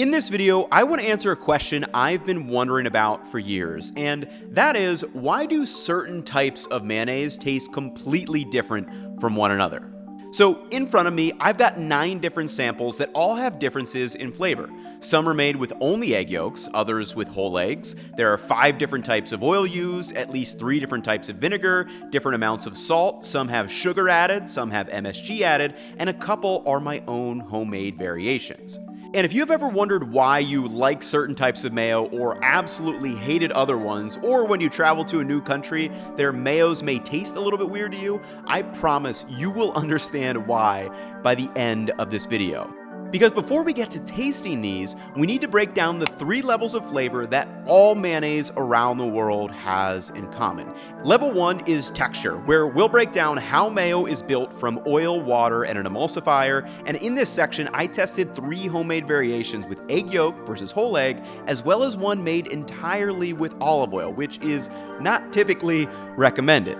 In this video, I want to answer a question I've been wondering about for years, and that is, why do certain types of mayonnaise taste completely different from one another? So in front of me, I've got 9 different samples that all have differences in flavor. Some are made with only egg yolks, others with whole eggs. There are 5 different types of oil used, at least 3 different types of vinegar, different amounts of salt, some have sugar added, some have MSG added, and a couple are my own homemade variations. And if you've ever wondered why you like certain types of mayo or absolutely hated other ones, or when you travel to a new country, their mayos may taste a little bit weird to you, I promise you will understand why by the end of this video. Because before we get to tasting these, we need to break down the 3 levels of flavor that all mayonnaise around the world has in common. Level 1 is texture, where we'll break down how mayo is built from oil, water, and an emulsifier. And in this section, I tested 3 homemade variations with egg yolk versus whole egg, as well as one made entirely with olive oil, which is not typically recommended.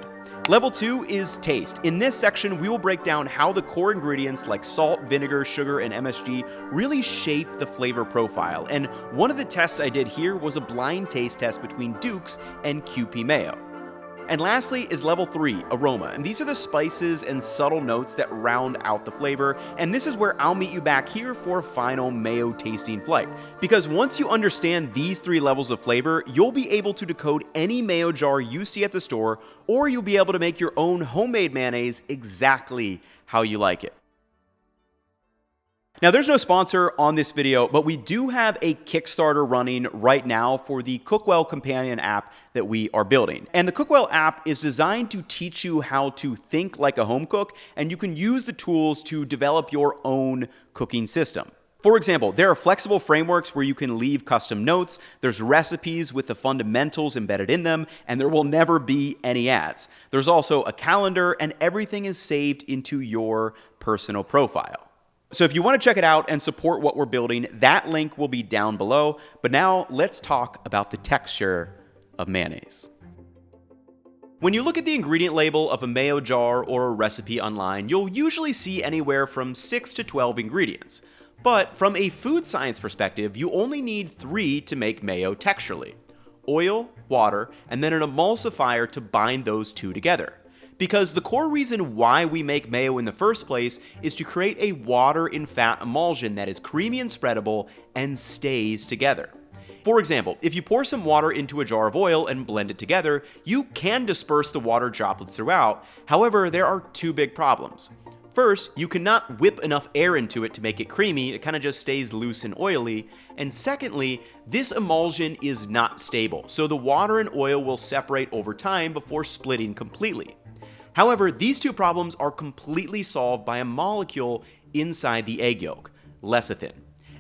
Level 2 is taste. In this section, we will break down how the core ingredients like salt, vinegar, sugar, and MSG really shape the flavor profile. And one of the tests I did here was a blind taste test between Duke's and Kewpie mayo. And lastly is level 3, aroma. And these are the spices and subtle notes that round out the flavor. And this is where I'll meet you back here for a final mayo tasting flight. Because once you understand these 3 levels of flavor, you'll be able to decode any mayo jar you see at the store, or you'll be able to make your own homemade mayonnaise exactly how you like it. Now, there's no sponsor on this video, but we do have a Kickstarter running right now for the Cookwell companion app that we are building. And the Cookwell app is designed to teach you how to think like a home cook, and you can use the tools to develop your own cooking system. For example, there are flexible frameworks where you can leave custom notes, there's recipes with the fundamentals embedded in them, and there will never be any ads. There's also a calendar, and everything is saved into your personal profile. So if you want to check it out and support what we're building, that link will be down below. But now let's talk about the texture of mayonnaise. When you look at the ingredient label of a mayo jar or a recipe online, you'll usually see anywhere from 6 to 12 ingredients. But from a food science perspective, you only need 3 to make mayo texturally: oil, water, and then an emulsifier to bind those 2 together. Because the core reason why we make mayo in the first place is to create a water and fat emulsion that is creamy and spreadable and stays together. For example, if you pour some water into a jar of oil and blend it together, you can disperse the water droplets throughout. However, there are 2 big problems. First, you cannot whip enough air into it to make it creamy, it kind of just stays loose and oily. And secondly, this emulsion is not stable, so the water and oil will separate over time before splitting completely. However, these 2 problems are completely solved by a molecule inside the egg yolk, lecithin.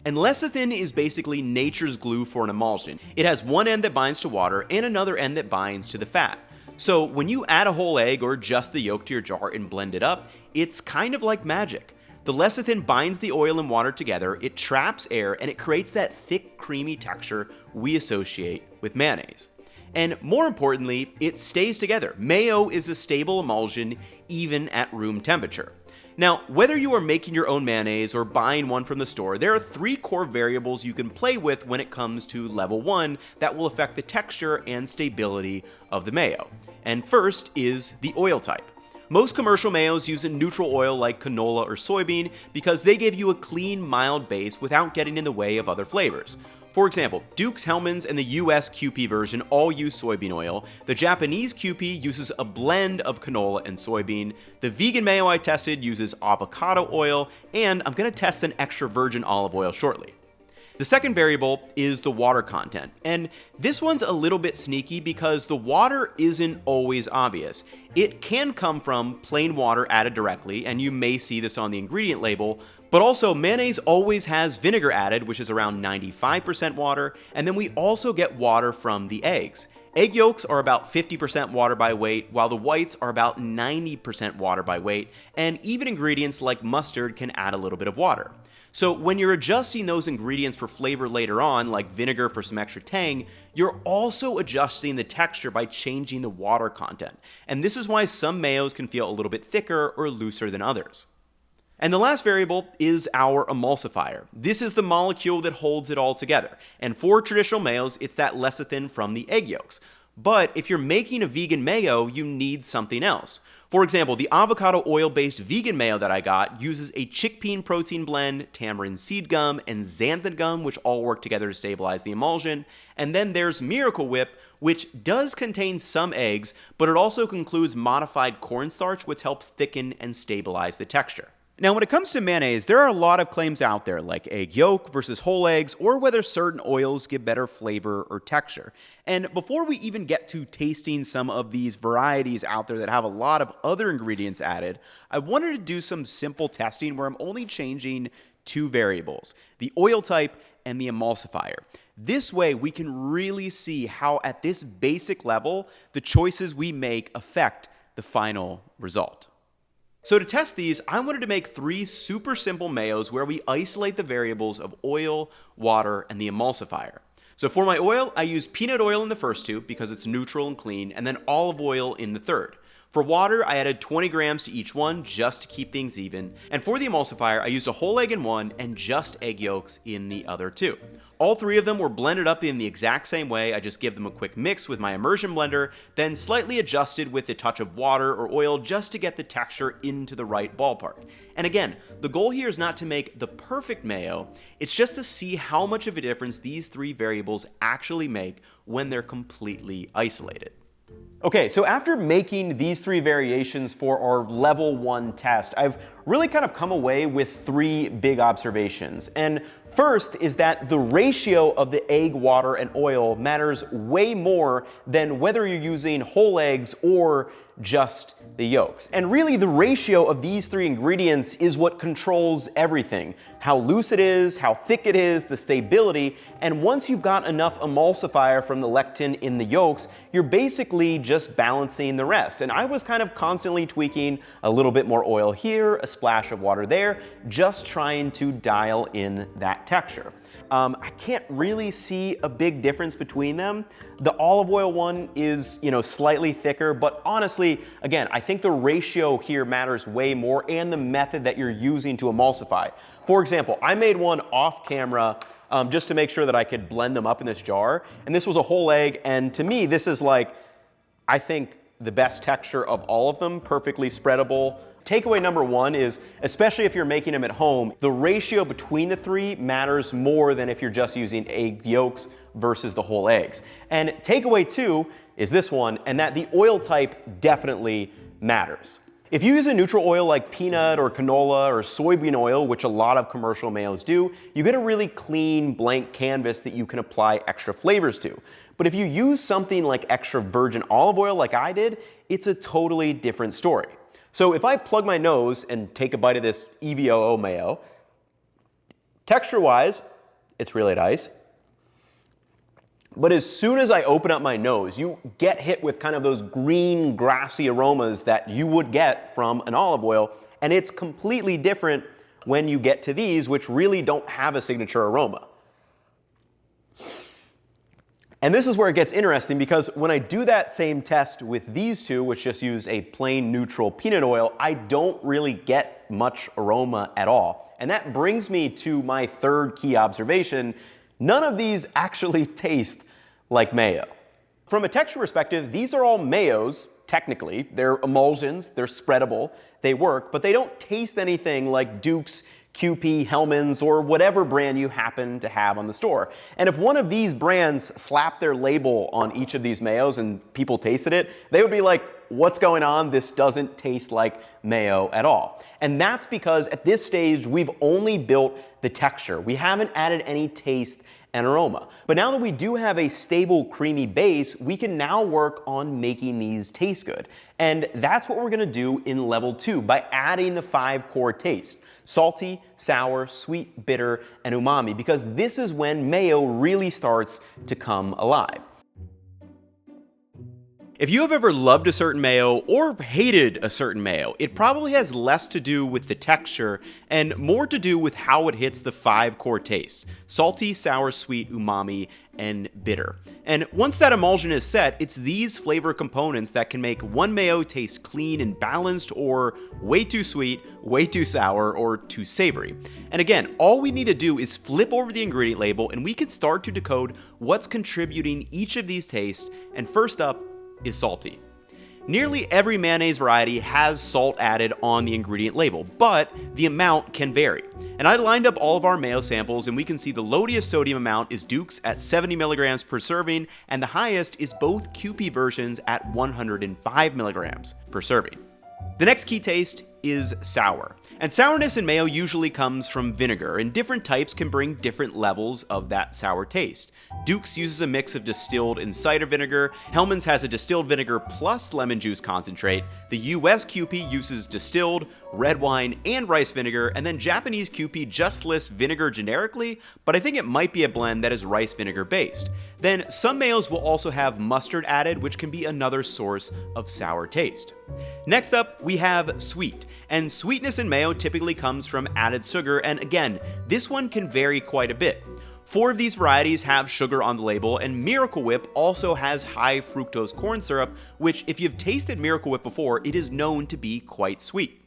And lecithin is basically nature's glue for an emulsion. It has one end that binds to water and another end that binds to the fat. So when you add a whole egg or just the yolk to your jar and blend it up, it's kind of like magic. The lecithin binds the oil and water together, it traps air, and it creates that thick, creamy texture we associate with mayonnaise. And more importantly, it stays together. Mayo is a stable emulsion even at room temperature. Now, whether you are making your own mayonnaise or buying one from the store, there are 3 core variables you can play with when it comes to level 1 that will affect the texture and stability of the mayo. And first is the oil type. Most commercial mayos use a neutral oil like canola or soybean because they give you a clean, mild base without getting in the way of other flavors. For example, Duke's, Hellmann's, and the US Kewpie version all use soybean oil. The Japanese Kewpie uses a blend of canola and soybean. The vegan mayo I tested uses avocado oil, and I'm going to test an extra virgin olive oil shortly. The second variable is the water content, and this one's a little bit sneaky because the water isn't always obvious. It can come from plain water added directly, and you may see this on the ingredient label, but also mayonnaise always has vinegar added, which is around 95% water, and then we also get water from the eggs. Egg yolks are about 50% water by weight, while the whites are about 90% water by weight, and even ingredients like mustard can add a little bit of water. So when you're adjusting those ingredients for flavor later on, like vinegar for some extra tang, you're also adjusting the texture by changing the water content. And this is why some mayos can feel a little bit thicker or looser than others. And the last variable is our emulsifier. This is the molecule that holds it all together. And for traditional mayos, it's that lecithin from the egg yolks. But if you're making a vegan mayo, you need something else. For example, the avocado oil-based vegan mayo that I got uses a chickpea protein blend, tamarind seed gum, and xanthan gum, which all work together to stabilize the emulsion. And then there's Miracle Whip, which does contain some eggs, but it also includes modified cornstarch, which helps thicken and stabilize the texture. Now, when it comes to mayonnaise, there are a lot of claims out there, like egg yolk versus whole eggs, or whether certain oils give better flavor or texture. And before we even get to tasting some of these varieties out there that have a lot of other ingredients added, I wanted to do some simple testing where I'm only changing two variables, the oil type and the emulsifier. This way, we can really see how, at this basic level, the choices we make affect the final result. So to test these, I wanted to make 3 super simple mayos where we isolate the variables of oil, water, and the emulsifier. So for my oil, I use peanut oil in the first 2 because it's neutral and clean, and then olive oil in the third. For water, I added 20 grams to each one just to keep things even. And for the emulsifier, I used a whole egg in one and just egg yolks in the other 2. All 3 of them were blended up in the exact same way. I just give them a quick mix with my immersion blender, then slightly adjusted with a touch of water or oil just to get the texture into the right ballpark. And again, the goal here is not to make the perfect mayo, it's just to see how much of a difference these 3 variables actually make when they're completely isolated. Okay, so after making these 3 variations for our level 1 test, I've really kind of come away with 3 big observations. And first is that the ratio of the egg, water, and oil matters way more than whether you're using whole eggs or just the yolks. And really the ratio of these 3 ingredients is what controls everything. How loose it is, how thick it is, the stability, and once you've got enough emulsifier from the lectin in the yolks, you're basically just balancing the rest. And I was kind of constantly tweaking a little bit more oil here, a splash of water there, just trying to dial in that texture. I can't really see a big difference between them. The olive oil one is, slightly thicker, but honestly, again, I think the ratio here matters way more and the method that you're using to emulsify. For example, I made one off camera just to make sure that I could blend them up in this jar, and this was a whole egg, and to me, this is like, I think, the best texture of all of them, perfectly spreadable. Takeaway number 1 is, especially if you're making them at home, the ratio between the 3 matters more than if you're just using egg yolks versus the whole eggs. And takeaway 2 is this one, and that the oil type definitely matters. If you use a neutral oil like peanut or canola or soybean oil, which a lot of commercial mayos do, you get a really clean blank canvas that you can apply extra flavors to. But if you use something like extra virgin olive oil like I did, it's a totally different story. So if I plug my nose and take a bite of this EVOO mayo, texture-wise, it's really nice. But as soon as I open up my nose, you get hit with kind of those green, grassy aromas that you would get from an olive oil, and it's completely different when you get to these, which really don't have a signature aroma. And this is where it gets interesting, because when I do that same test with these 2, which just use a plain neutral peanut oil, I don't really get much aroma at all. And that brings me to my 3rd key observation. None of these actually taste like mayo. From a texture perspective, these are all mayos, technically. They're emulsions, they're spreadable, they work, but they don't taste anything like Duke's, Kewpie, Hellmann's, or whatever brand you happen to have on the store. And if one of these brands slapped their label on each of these mayos and people tasted it, they would be like, what's going on? This doesn't taste like mayo at all. And that's because at this stage, we've only built the texture. We haven't added any taste and aroma. But now that we do have a stable, creamy base, we can now work on making these taste good. And that's what we're gonna do in level 2 by adding the 5 core tastes: salty, sour, sweet, bitter, and umami, because this is when mayo really starts to come alive. If you have ever loved a certain mayo or hated a certain mayo, it probably has less to do with the texture and more to do with how it hits the 5 core tastes: salty, sour, sweet, umami, and bitter. And once that emulsion is set, it's these flavor components that can make one mayo taste clean and balanced, or way too sweet, way too sour, or too savory. And again, all we need to do is flip over the ingredient label and we can start to decode what's contributing each of these tastes. And first up is salty. Nearly every mayonnaise variety has salt added on the ingredient label, but the amount can vary. And I lined up all of our mayo samples and we can see the lowest sodium amount is Duke's at 70 milligrams per serving, and the highest is both Kewpie versions at 105 milligrams per serving. The next key taste is sour. And sourness in mayo usually comes from vinegar, and different types can bring different levels of that sour taste. Duke's uses a mix of distilled and cider vinegar. Hellmann's has a distilled vinegar plus lemon juice concentrate. The US Kewpie uses distilled, red wine, and rice vinegar, and then Japanese Kewpie just lists vinegar generically, but I think it might be a blend that is rice vinegar based. Then some mayos will also have mustard added, which can be another source of sour taste. Next up, we have sweet. And sweetness in mayo typically comes from added sugar, and again, this one can vary quite a bit. 4 of these varieties have sugar on the label, and Miracle Whip also has high fructose corn syrup, which if you've tasted Miracle Whip before, it is known to be quite sweet.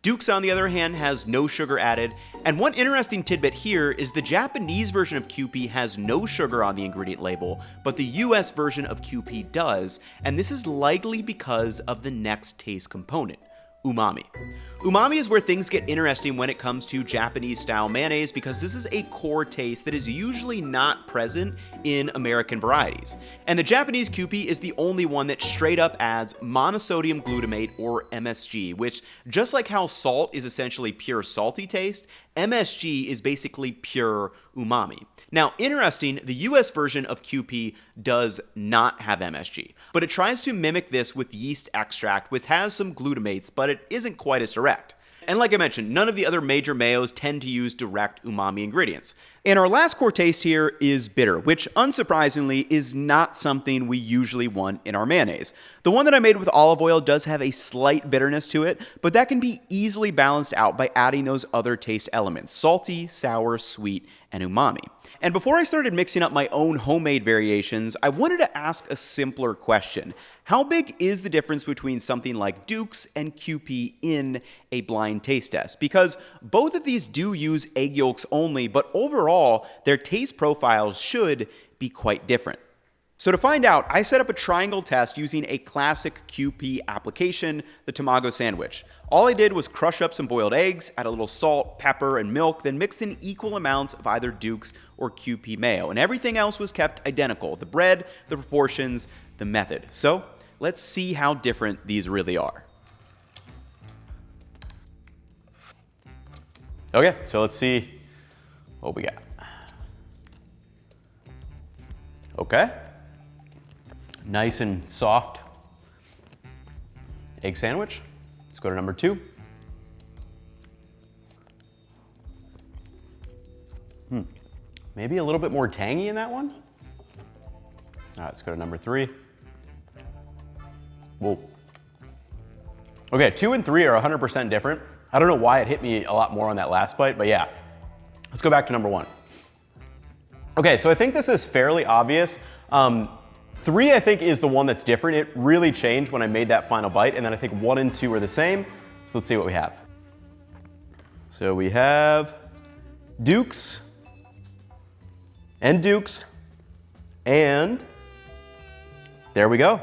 Duke's, on the other hand, has no sugar added, and one interesting tidbit here is the Japanese version of Kewpie has no sugar on the ingredient label, but the US version of Kewpie does, and this is likely because of the next taste component: umami. Umami is where things get interesting when it comes to Japanese-style mayonnaise, because this is a core taste that is usually not present in American varieties. And the Japanese Kewpie is the only one that straight up adds monosodium glutamate, or MSG, which, just like how salt is essentially pure salty taste, MSG is basically pure umami. Now, interesting, the US version of Kewpie does not have MSG, but it tries to mimic this with yeast extract, which has some glutamates, but it isn't quite as direct. And like I mentioned, none of the other major mayos tend to use direct umami ingredients. And our last core taste here is bitter, which unsurprisingly is not something we usually want in our mayonnaise. The one that I made with olive oil does have a slight bitterness to it, but that can be easily balanced out by adding those other taste elements: salty, sour, sweet, and umami. And before I started mixing up my own homemade variations, I wanted to ask a simpler question. How big is the difference between something like Duke's and Kewpie in a blind taste test? Because both of these do use egg yolks only, but overall, their taste profiles should be quite different. So to find out, I set up a triangle test using a classic Kewpie application, the tamago sandwich. All I did was crush up some boiled eggs, add a little salt, pepper, and milk, then mixed in equal amounts of either Duke's or Kewpie mayo, and everything else was kept identical: the bread, the proportions, the method. So let's see how different these really are. Okay, so let's see what we got. Okay. Nice and soft egg sandwich. Let's go to number 2. Maybe a little bit more tangy in that one. All right, let's go to number 3. Whoa. Okay, 2 and 3 are 100% different. I don't know why it hit me a lot more on that last bite, but yeah. Let's go back to number 1. Okay, so I think this is fairly obvious. 3, I think, is the one that's different. It really changed when I made that final bite, and then I think 1 and 2 are the same. So let's see what we have. So we have Duke's, and Duke's, and there we go.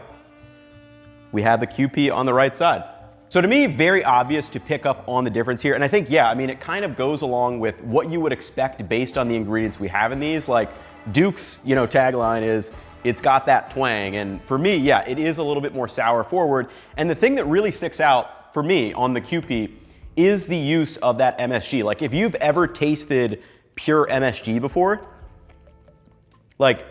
We have the Kewpie on the right side. So to me, very obvious to pick up on the difference here. And I think, yeah, I mean, it kind of goes along with what you would expect based on the ingredients we have in these. Like Duke's, tagline is, it's got that twang. And for me, yeah, it is a little bit more sour forward. And the thing that really sticks out for me on the Kewpie is the use of that MSG. Like if you've ever tasted pure MSG before, like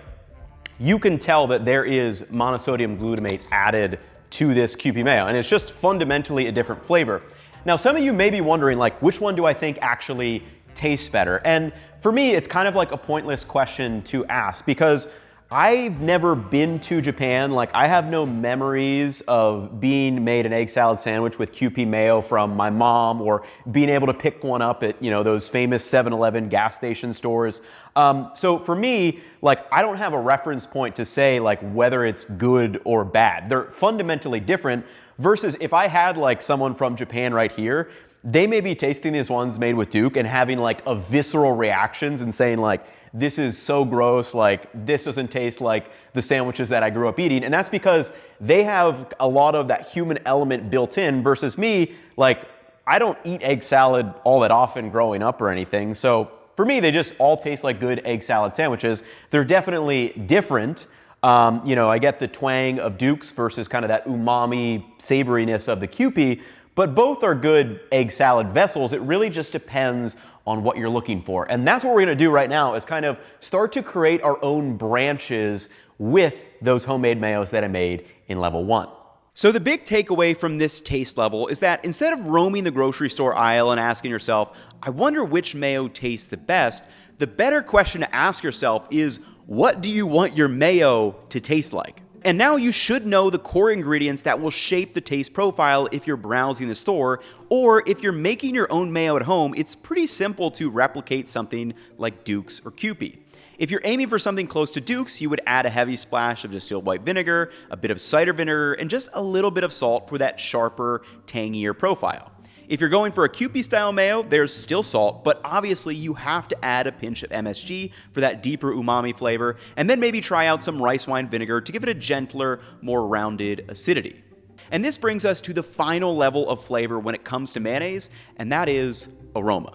you can tell that there is monosodium glutamate added to this Kewpie mayo, and it's just fundamentally a different flavor. Now, some of you may be wondering, like, which one do I think actually tastes better? And for me, it's kind of like a pointless question to ask, because I've never been to Japan. Like, I have no memories of being made an egg salad sandwich with Kewpie mayo from my mom, or being able to pick one up at, you know, those famous 7-Eleven gas station stores. So for me, like, I don't have a reference point to say like whether it's good or bad. They're fundamentally different, versus if I had like someone from Japan right here, they may be tasting these ones made with Duke and having like a visceral reactions and saying like, this is so gross, like this doesn't taste like the sandwiches that I grew up eating. And that's because they have a lot of that human element built in, versus me, like, I don't eat egg salad all that often growing up or anything. So for me, they just all taste like good egg salad sandwiches. They're definitely different. You know, I get the twang of Duke's versus kind of that umami savoriness of the Kewpie, but both are good egg salad vessels. It really just depends on what you're looking for. And that's what we're gonna do right now, is kind of start to create our own branches with those homemade mayos that I made in level 1. So the big takeaway from this taste level is that instead of roaming the grocery store aisle and asking yourself, I wonder which mayo tastes the best, the better question to ask yourself is, what do you want your mayo to taste like? And now you should know the core ingredients that will shape the taste profile if you're browsing the store, or if you're making your own mayo at home, it's pretty simple to replicate something like Duke's or Kewpie. If you're aiming for something close to Duke's, you would add a heavy splash of distilled white vinegar, a bit of cider vinegar, and just a little bit of salt for that sharper, tangier profile. If you're going for a Kewpie style mayo, there's still salt, but obviously you have to add a pinch of MSG for that deeper umami flavor, and then maybe try out some rice wine vinegar to give it a gentler, more rounded acidity. And this brings us to the final level of flavor when it comes to mayonnaise, and that is aroma.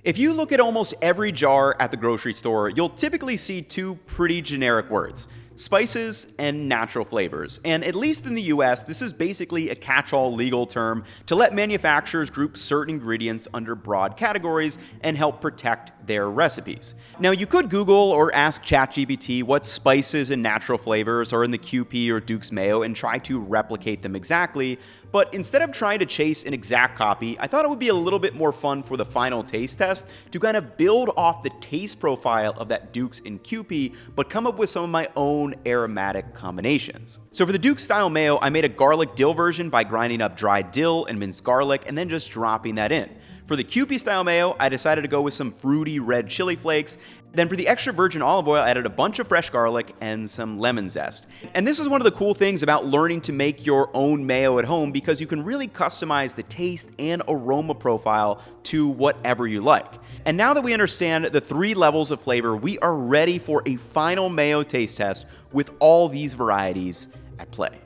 If you look at almost every jar at the grocery store, you'll typically see two pretty generic words: spices and natural flavors. And at least in the US, this is basically a catch-all legal term to let manufacturers group certain ingredients under broad categories and help protect their recipes. Now, you could Google or ask ChatGPT what spices and natural flavors are in the Kewpie or Duke's mayo and try to replicate them exactly, but instead of trying to chase an exact copy, I thought it would be a little bit more fun for the final taste test to kind of build off the taste profile of that Duke's and Kewpie, but come up with some of my own aromatic combinations. So for the Duke style mayo, I made a garlic dill version by grinding up dried dill and minced garlic and then just dropping that in. For the Kewpie style mayo, I decided to go with some fruity red chili flakes. Then for the extra virgin olive oil, I added a bunch of fresh garlic and some lemon zest. And this is one of the cool things about learning to make your own mayo at home, because you can really customize the taste and aroma profile to whatever you like. And now that we understand the 3 levels of flavor, we are ready for a final mayo taste test with all these varieties at play.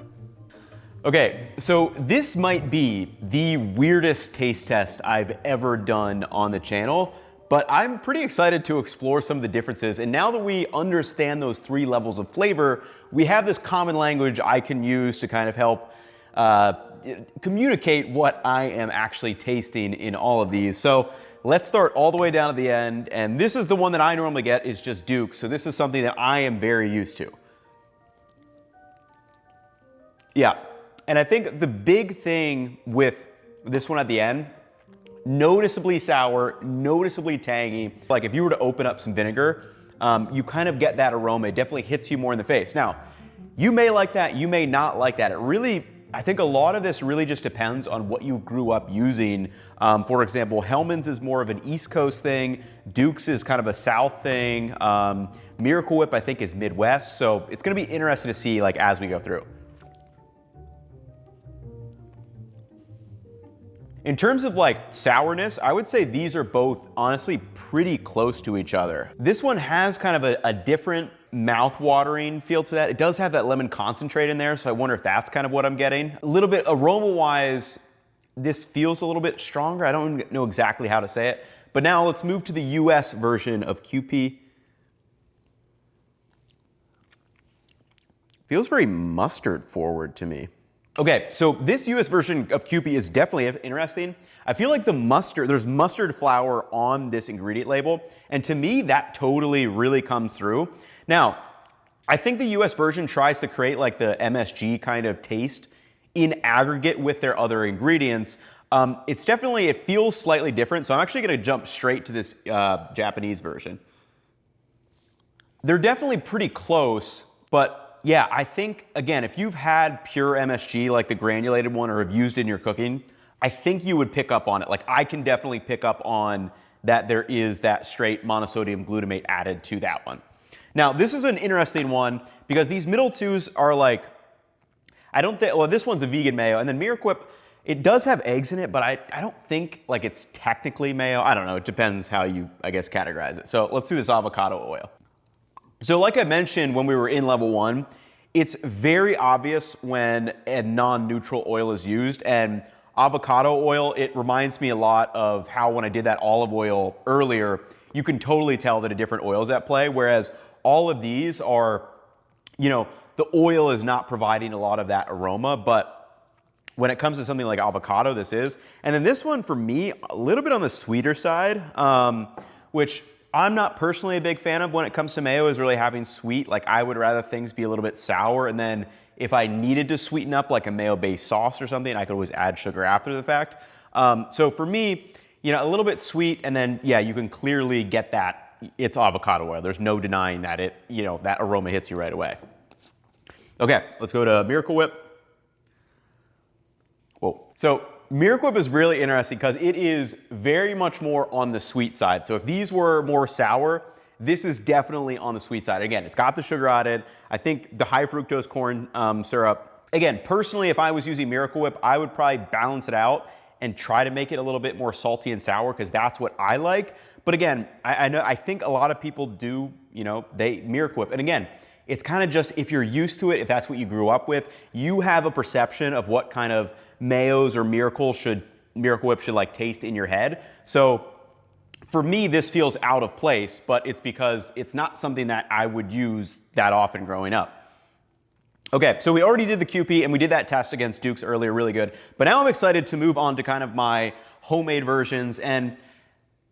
Okay, so this might be the weirdest taste test I've ever done on the channel, but I'm pretty excited to explore some of the differences. And now that we understand those 3 levels of flavor, we have this common language I can use to kind of help communicate what I am actually tasting in all of these. So let's start all the way down at the end. And this is the one that I normally get, is just Duke. So this is something that I am very used to. Yeah. And I think the big thing with this one at the end, noticeably sour, noticeably tangy. Like if you were to open up some vinegar, you kind of get that aroma. It definitely hits you more in the face. Now, you may like that, you may not like that. It really, I think a lot of this really just depends on what you grew up using. For example, Hellmann's is more of an East Coast thing. Duke's is kind of a South thing. Miracle Whip, I think, is Midwest. So it's gonna be interesting to see like as we go through. In terms of like sourness, I would say these are both honestly pretty close to each other. This one has kind of a different mouth-watering feel to that. It does have that lemon concentrate in there, so I wonder if that's kind of what I'm getting. A little bit aroma-wise, this feels a little bit stronger. I don't know exactly how to say it. But now let's move to the US version of Kewpie. Feels very mustard forward to me. Okay, so this US version of Kewpie is definitely interesting. I feel like there's mustard flour on this ingredient label, and to me, that totally really comes through. Now, I think the US version tries to create like the MSG kind of taste in aggregate with their other ingredients. It feels slightly different, so I'm actually gonna jump straight to this Japanese version. They're definitely pretty close, but yeah, I think, again, if you've had pure MSG, like the granulated one, or have used it in your cooking, I think you would pick up on it. Like, I can definitely pick up on that there is that straight monosodium glutamate added to that one. Now, this is an interesting one because these middle twos are like, I don't think, well, this one's a vegan mayo, and then Miraquip, it does have eggs in it, but I don't think like it's technically mayo. I don't know, it depends how you, I guess, categorize it. So let's do this avocado oil. So like I mentioned when we were in level 1, it's very obvious when a non-neutral oil is used, and avocado oil, it reminds me a lot of how when I did that olive oil earlier, you can totally tell that a different oil is at play, whereas all of these are, you know, the oil is not providing a lot of that aroma, but when it comes to something like avocado, this is. And then this one for me, a little bit on the sweeter side, which I'm not personally a big fan of when it comes to mayo, is really having sweet. Like, I would rather things be a little bit sour, and then if I needed to sweeten up like a mayo-based sauce or something, I could always add sugar after the fact. So for me, you know, a little bit sweet, and then yeah, you can clearly get that it's avocado oil. There's no denying that it, you know, that aroma hits you right away. Okay, let's go to Miracle Whip. Whoa. So Miracle Whip is really interesting because it is very much more on the sweet side. So if these were more sour, this is definitely on the sweet side. Again, it's got the sugar added. I think the high fructose corn syrup. Again, personally, if I was using Miracle Whip, I would probably balance it out and try to make it a little bit more salty and sour because that's what I like. But again, I think a lot of people do, you know, they Miracle Whip. And again, it's kind of just, if you're used to it, if that's what you grew up with, you have a perception of what kind of mayos or Miracle Whip should like taste in your head. So for me, this feels out of place, but it's because it's not something that I would use that often growing up. Okay, so we already did the Kewpie and we did that test against Duke's earlier, really good. But now I'm excited to move on to kind of my homemade versions. And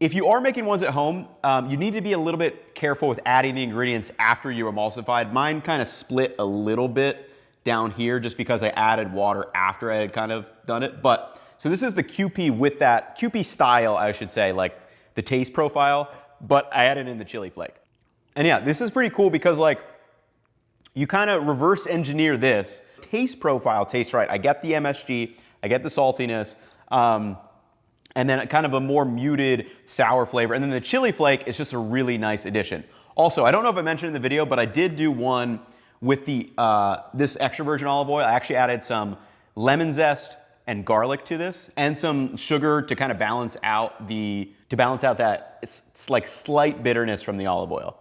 if you are making ones at home, you need to be a little bit careful with adding the ingredients after you emulsified. Mine kind of split a little bit down here just because I added water after I had kind of done it. But so this is the Kewpie with that Kewpie style, I should say, like the taste profile, but I added in the chili flake. And yeah, this is pretty cool because like you kind of reverse engineer this. Taste profile tastes right. I get the MSG, I get the saltiness, and then kind of a more muted sour flavor. And then the chili flake is just a really nice addition. Also, I don't know if I mentioned in the video, but I did do one with the this extra virgin olive oil. I actually added some lemon zest and garlic to this, and some sugar to kind of balance out that it's like slight bitterness from the olive oil.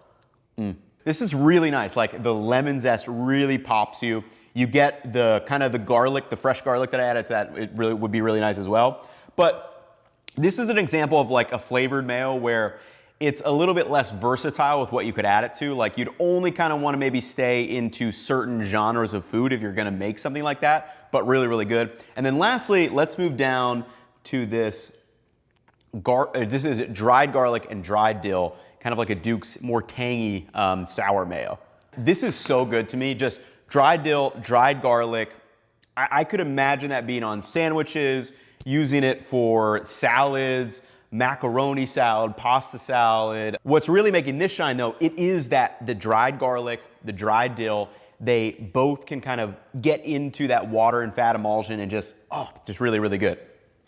This is really nice. Like the lemon zest really pops you. You get the kind of the garlic, the fresh garlic that I added to that. It really would be really nice as well. But this is an example of like a flavored mayo where it's a little bit less versatile with what you could add it to. Like you'd only kind of want to maybe stay into certain genres of food if you're going to make something like that, but really, really good. And then lastly, let's move down to this. This is dried garlic and dried dill, kind of like a Duke's more tangy sour mayo. This is so good to me. Just dried dill, dried garlic. I could imagine that being on sandwiches, using it for salads, macaroni salad, pasta salad. What's really making this shine though, it is that the dried garlic, the dried dill, they both can kind of get into that water and fat emulsion and just really, really good.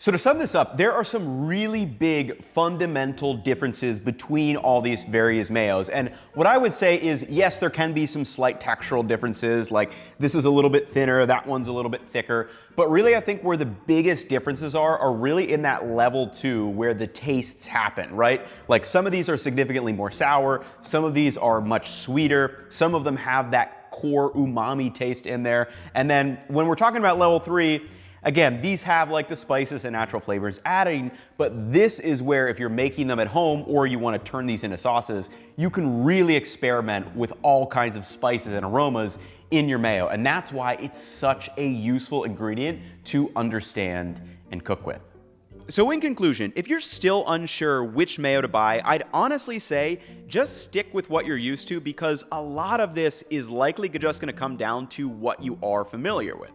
So to sum this up, there are some really big fundamental differences between all these various mayos. And what I would say is, yes, there can be some slight textural differences, like this is a little bit thinner, that one's a little bit thicker. But really, I think where the biggest differences are really in that level 2 where the tastes happen, right? Like some of these are significantly more sour, some of these are much sweeter, some of them have that core umami taste in there. And then when we're talking about level 3, again, these have like the spices and natural flavors adding, but this is where if you're making them at home or you want to turn these into sauces, you can really experiment with all kinds of spices and aromas in your mayo. And that's why it's such a useful ingredient to understand and cook with. So in conclusion, if you're still unsure which mayo to buy, I'd honestly say just stick with what you're used to because a lot of this is likely just going to come down to what you are familiar with.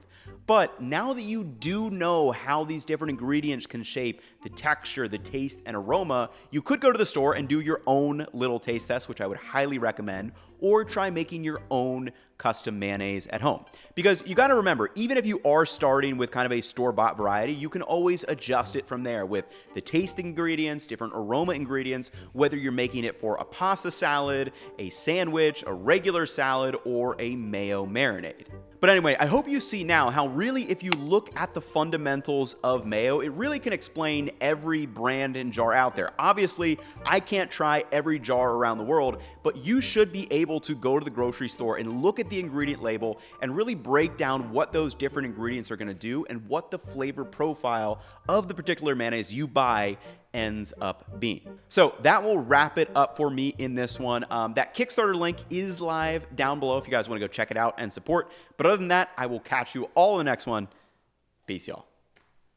But now that you do know how these different ingredients can shape the texture, the taste, and aroma, you could go to the store and do your own little taste test, which I would highly recommend, or try making your own custom mayonnaise at home. Because you gotta remember, even if you are starting with kind of a store-bought variety, you can always adjust it from there with the taste ingredients, different aroma ingredients, whether you're making it for a pasta salad, a sandwich, a regular salad, or a mayo marinade. But anyway, I hope you see now how really, if you look at the fundamentals of mayo, it really can explain every brand and jar out there. Obviously, I can't try every jar around the world, but you should be able to go to the grocery store and look at the ingredient label and really break down what those different ingredients are going to do and what the flavor profile of the particular mayonnaise you buy ends up being. So that will wrap it up for me in this one. That Kickstarter link is live down below if you guys want to go check it out and support. But other than that, I will catch you all in the next one. Peace, y'all.